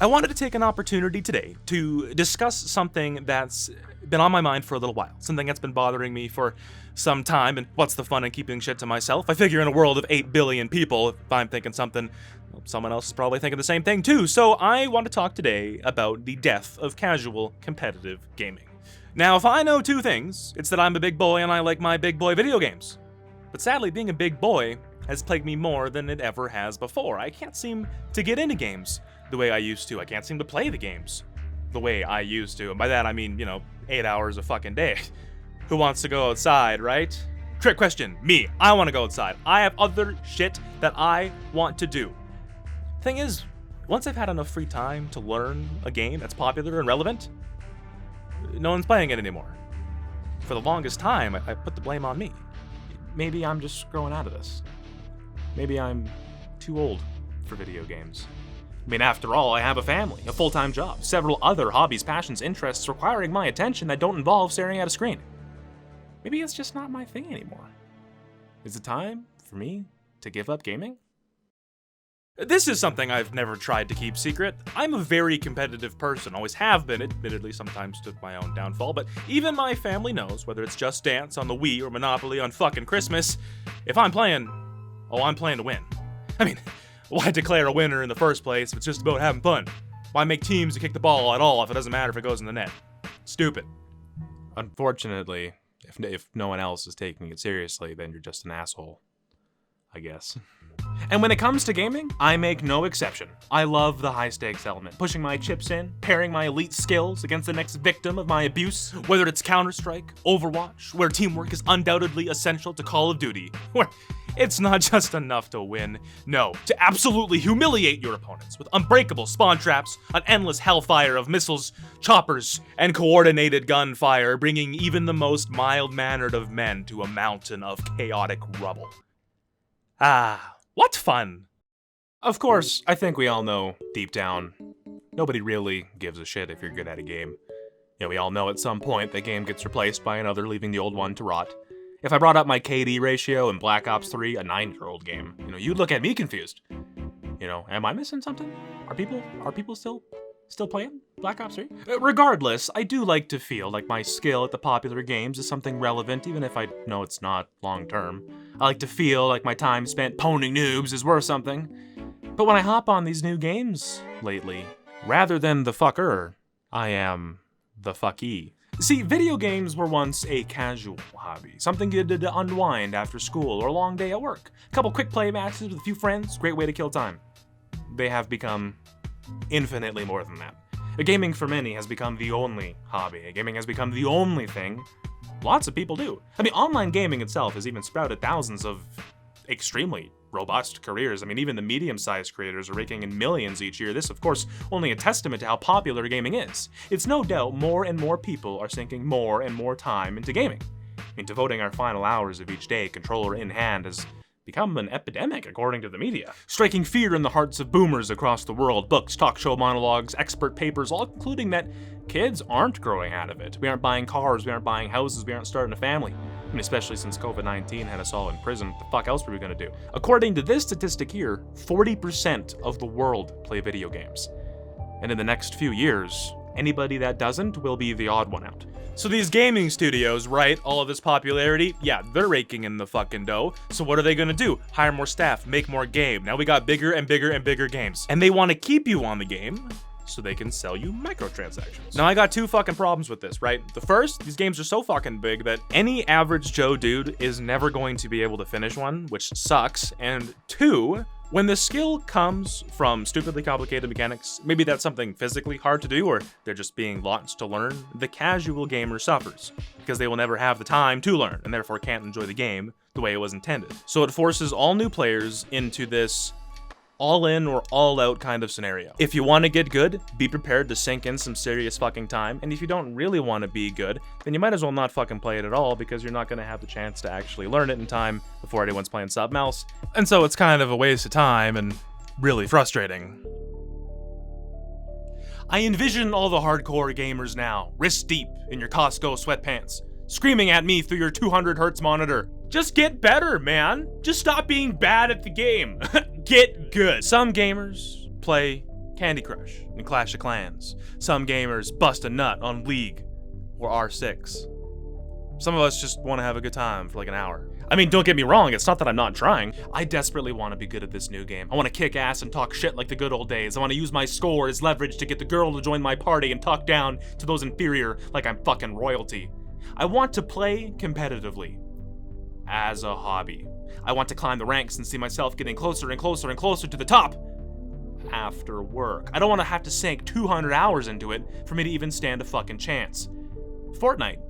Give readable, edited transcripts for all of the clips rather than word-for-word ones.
I wanted to take an opportunity today to discuss something that's been on my mind for a little while, something that's been bothering me for some time, and what's the fun in keeping shit to myself? I figure in a world of 8 billion people, if I'm thinking something, well, someone else is probably thinking the same thing too, so I want to talk today about the death of casual competitive gaming. Now, if I know two things, it's that I'm a big boy and I like my big boy video games. But sadly, being a big boy has plagued me more than it ever has before. I can't seem to get into games the way I used to. I can't seem to play the games the way I used to. And by that, I mean, 8 hours a fucking day. Who wants to go outside, right? Trick question, me. I want to go outside. I have other shit that I want to do. Thing is, once I've had enough free time to learn a game that's popular and relevant, no one's playing it anymore. For the longest time, I put the blame on me. Maybe I'm just growing out of this. Maybe I'm too old for video games. I mean, after all, I have a family, a full-time job, several other hobbies, passions, interests requiring my attention that don't involve staring at a screen. Maybe it's just not my thing anymore. Is it time for me to give up gaming? This is something I've never tried to keep secret. I'm a very competitive person, always have been, admittedly sometimes to my own downfall, but even my family knows, whether it's Just Dance on the Wii or Monopoly on fucking Christmas, if I'm playing, I'm playing to win. I mean, why declare a winner in the first place if it's just about having fun? Why make teams to kick the ball at all if it doesn't matter if it goes in the net? Stupid. Unfortunately, if no one else is taking it seriously, then you're just an asshole, I guess. And when it comes to gaming, I make no exception. I love the high-stakes element, pushing my chips in, pairing my elite skills against the next victim of my abuse. Whether it's Counter-Strike, Overwatch, where teamwork is undoubtedly essential to Call of Duty, where it's not just enough to win, no, to absolutely humiliate your opponents with unbreakable spawn traps, an endless hellfire of missiles, choppers, and coordinated gunfire, bringing even the most mild-mannered of men to a mountain of chaotic rubble. Ah, what fun! Of course, I think we all know, deep down, nobody really gives a shit if you're good at a game. We all know at some point the game gets replaced by another, leaving the old one to rot. If I brought up my KD ratio in Black Ops 3, a 9-year-old game, you'd look at me confused. Am I missing something? Are people still playing Black Ops 3? Regardless, I do like to feel like my skill at the popular games is something relevant, even if I know it's not long-term. I like to feel like my time spent poning noobs is worth something. But when I hop on these new games lately, rather than the fucker, I am the fuckee. See, video games were once a casual hobby, something you did to unwind after school or a long day at work. A couple quick play matches with a few friends, great way to kill time. They have become infinitely more than that. Gaming for many has become the only hobby. Gaming has become the only thing lots of people do. I mean, online gaming itself has even sprouted thousands of extremely robust careers. I mean, even the medium-sized creators are raking in millions each year. This, of course, only a testament to how popular gaming is. It's no doubt more and more people are sinking more and more time into gaming. I mean, devoting our final hours of each day, controller in hand, has become an epidemic, according to the media, striking fear in the hearts of boomers across the world. Books, talk show monologues, expert papers, all concluding that kids aren't growing out of it. We aren't buying cars, we aren't buying houses, we aren't starting a family. I mean, especially since COVID-19 had us all in prison. What the fuck else were we gonna do? According to this statistic here, 40% of the world play video games. And in the next few years, anybody that doesn't will be the odd one out. So these gaming studios, right, all of this popularity, yeah, they're raking in the fucking dough. So what are they gonna do? Hire more staff, make more game. Now we got bigger and bigger and bigger games. And they wanna keep you on the game so they can sell you microtransactions. Now I got two fucking problems with this, right? The first, these games are so fucking big that any average Joe dude is never going to be able to finish one, which sucks. And two, when the skill comes from stupidly complicated mechanics, maybe that's something physically hard to do, or they're just being launched to learn, the casual gamer suffers, because they will never have the time to learn, and therefore can't enjoy the game the way it was intended. So it forces all new players into this all-in or all-out kind of scenario. If you want to get good, be prepared to sink in some serious fucking time, and if you don't really want to be good, then you might as well not fucking play it at all, because you're not going to have the chance to actually learn it in time before anyone's playing something else. And so it's kind of a waste of time and really frustrating. I envision all the hardcore gamers now, wrist deep in your Costco sweatpants, screaming at me through your 200 hertz monitor. Just get better, man. Just stop being bad at the game. Get good. Some gamers play Candy Crush and Clash of Clans. Some gamers bust a nut on League or R6. Some of us just want to have a good time for like an hour. I mean, don't get me wrong, it's not that I'm not trying. I desperately want to be good at this new game. I want to kick ass and talk shit like the good old days. I want to use my score as leverage to get the girl to join my party and talk down to those inferior like I'm fucking royalty. I want to play competitively. As a hobby. I want to climb the ranks and see myself getting closer and closer and closer to the top. After work. I don't want to have to sink 200 hours into it for me to even stand a fucking chance. Fortnite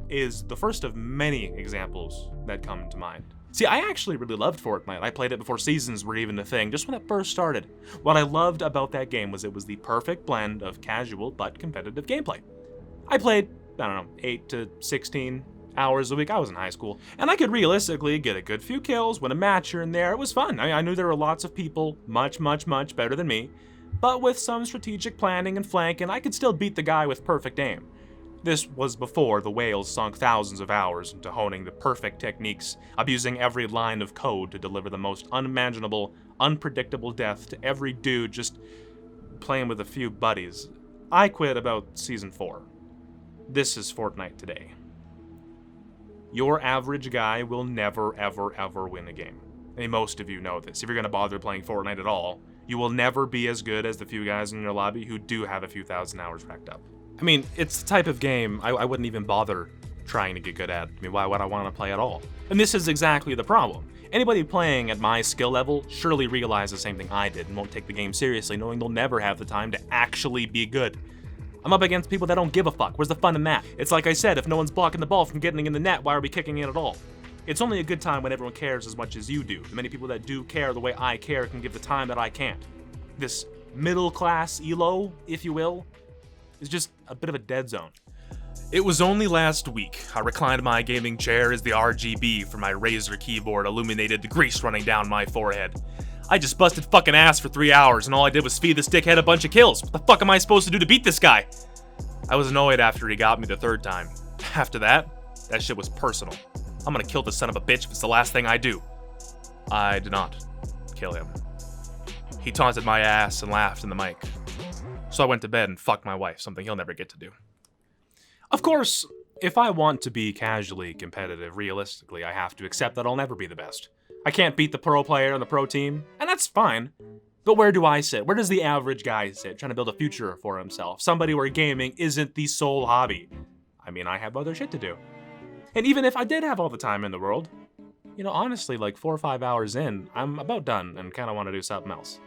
is the first of many examples that come to mind. See, I actually really loved Fortnite. I played it before seasons were even a thing, just when it first started. What I loved about that game was it was the perfect blend of casual but competitive gameplay. I played, 8 to 16 hours a week. I was in high school, and I could realistically get a good few kills, win a match here and there. It was fun. I knew there were lots of people much better than me, but with some strategic planning and flanking, I could still beat the guy with perfect aim. This was before the whales sunk thousands of hours into honing the perfect techniques, abusing every line of code to deliver the most unimaginable, unpredictable death to every dude just playing with a few buddies. I quit about Season 4. This is Fortnite today. Your average guy will never, ever win a game. I mean, most of you know this. If you're gonna bother playing Fortnite at all, you will never be as good as the few guys in your lobby who do have a few thousand hours racked up. I mean, it's the type of game I wouldn't even bother trying to get good at. I mean, why would I want to play at all? And this is exactly the problem. Anybody playing at my skill level surely realized the same thing I did and won't take the game seriously, knowing they'll never have the time to actually be good. I'm up against people that don't give a fuck. Where's the fun in that? It's like I said, if no one's blocking the ball from getting in the net, why are we kicking it at all? It's only a good time when everyone cares as much as you do. The many people that do care the way I care can give the time that I can't. This middle class elo, if you will, is just a bit of a dead zone. It was only last week I reclined my gaming chair as the RGB from my Razer keyboard illuminated the grease running down my forehead. I just busted fucking ass for 3 hours and all I did was feed this dickhead a bunch of kills. What the fuck am I supposed to do to beat this guy? I was annoyed after he got me the third time. After that shit was personal. I'm gonna kill this son of a bitch if it's the last thing I do. I did not kill him. He taunted my ass and laughed in the mic. So I went to bed and fucked my wife, something he'll never get to do. Of course, if I want to be casually competitive, realistically, I have to accept that I'll never be the best. I can't beat the pro player on the pro team, and that's fine. But where do I sit? Where does the average guy sit, trying to build a future for himself? Somebody where gaming isn't the sole hobby. I mean, I have other shit to do. And even if I did have all the time in the world, honestly, like 4 or 5 hours in, I'm about done and kind of want to do something else.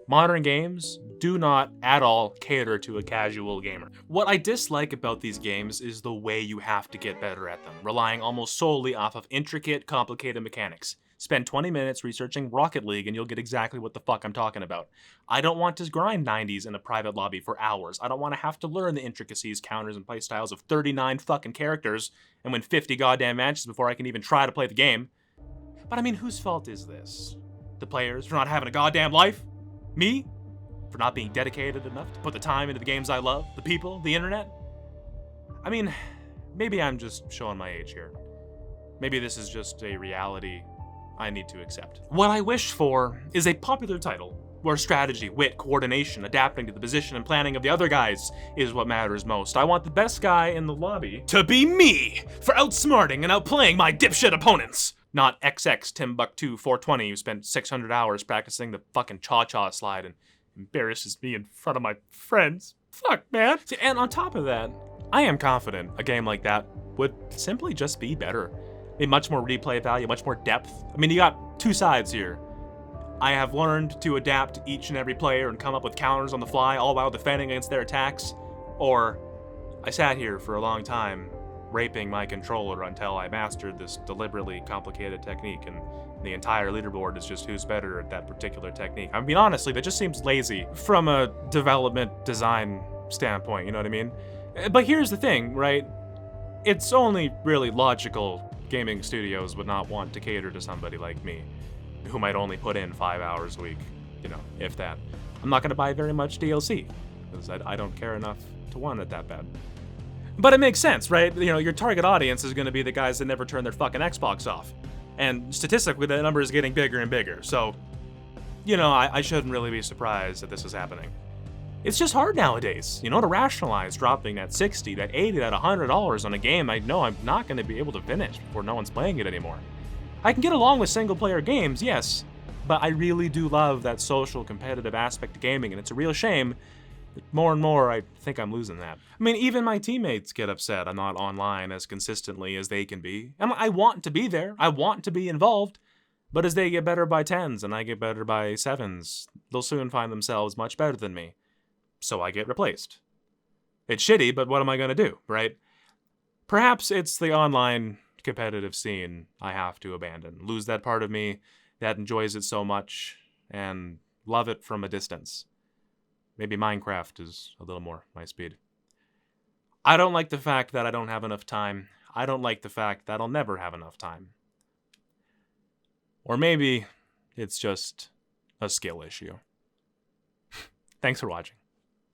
Modern games do not at all cater to a casual gamer. What I dislike about these games is the way you have to get better at them, relying almost solely off of intricate, complicated mechanics. Spend 20 minutes researching Rocket League and you'll get exactly what the fuck I'm talking about. I don't want to grind 90s in a private lobby for hours. I don't want to have to learn the intricacies, counters, and playstyles of 39 fucking characters and win 50 goddamn matches before I can even try to play the game. But I mean, whose fault is this? The players for not having a goddamn life? Me? For not being dedicated enough to put the time into the games I love? The people? The internet? I mean, maybe I'm just showing my age here. Maybe this is just a reality I need to accept. What I wish for is a popular title, where strategy, wit, coordination, adapting to the position and planning of the other guys is what matters most. I want the best guy in the lobby to be me, for outsmarting and outplaying my dipshit opponents. Not XX Timbuktu 420 who spent 600 hours practicing the fucking cha-cha slide and embarrasses me in front of my friends. Fuck, man. See, and on top of that, I am confident a game like that would simply just be better. Much more replay value, much more depth. I mean, you got two sides here. I have learned to adapt each and every player and come up with counters on the fly, all while defending against their attacks. Or I sat here for a long time, raping my controller until I mastered this deliberately complicated technique, and the entire leaderboard is just who's better at that particular technique. I mean, honestly, that just seems lazy from a development design standpoint, you know what I mean? But here's the thing, right? It's only really logical gaming studios would not want to cater to somebody like me, who might only put in 5 hours a week, if that. I'm not gonna buy very much DLC, because I don't care enough to want it that bad. But it makes sense, right? Your target audience is gonna be the guys that never turn their fucking Xbox off. And statistically, that number is getting bigger and bigger, so, I shouldn't really be surprised that this is happening. It's just hard nowadays, to rationalize dropping that $60, that $80, that $100 on a game I know I'm not going to be able to finish before no one's playing it anymore. I can get along with single-player games, yes, but I really do love that social, competitive aspect of gaming, and it's a real shame that more and more I think I'm losing that. I mean, even my teammates get upset I'm not online as consistently as they can be. And I want to be there. I want to be involved. But as they get better by 10s and I get better by 7s, they'll soon find themselves much better than me. So I get replaced. It's shitty, but what am I going to do, right? Perhaps it's the online competitive scene I have to abandon. Lose that part of me that enjoys it so much and love it from a distance. Maybe Minecraft is a little more my speed. I don't like the fact that I don't have enough time. I don't like the fact that I'll never have enough time. Or maybe it's just a skill issue. Thanks for watching.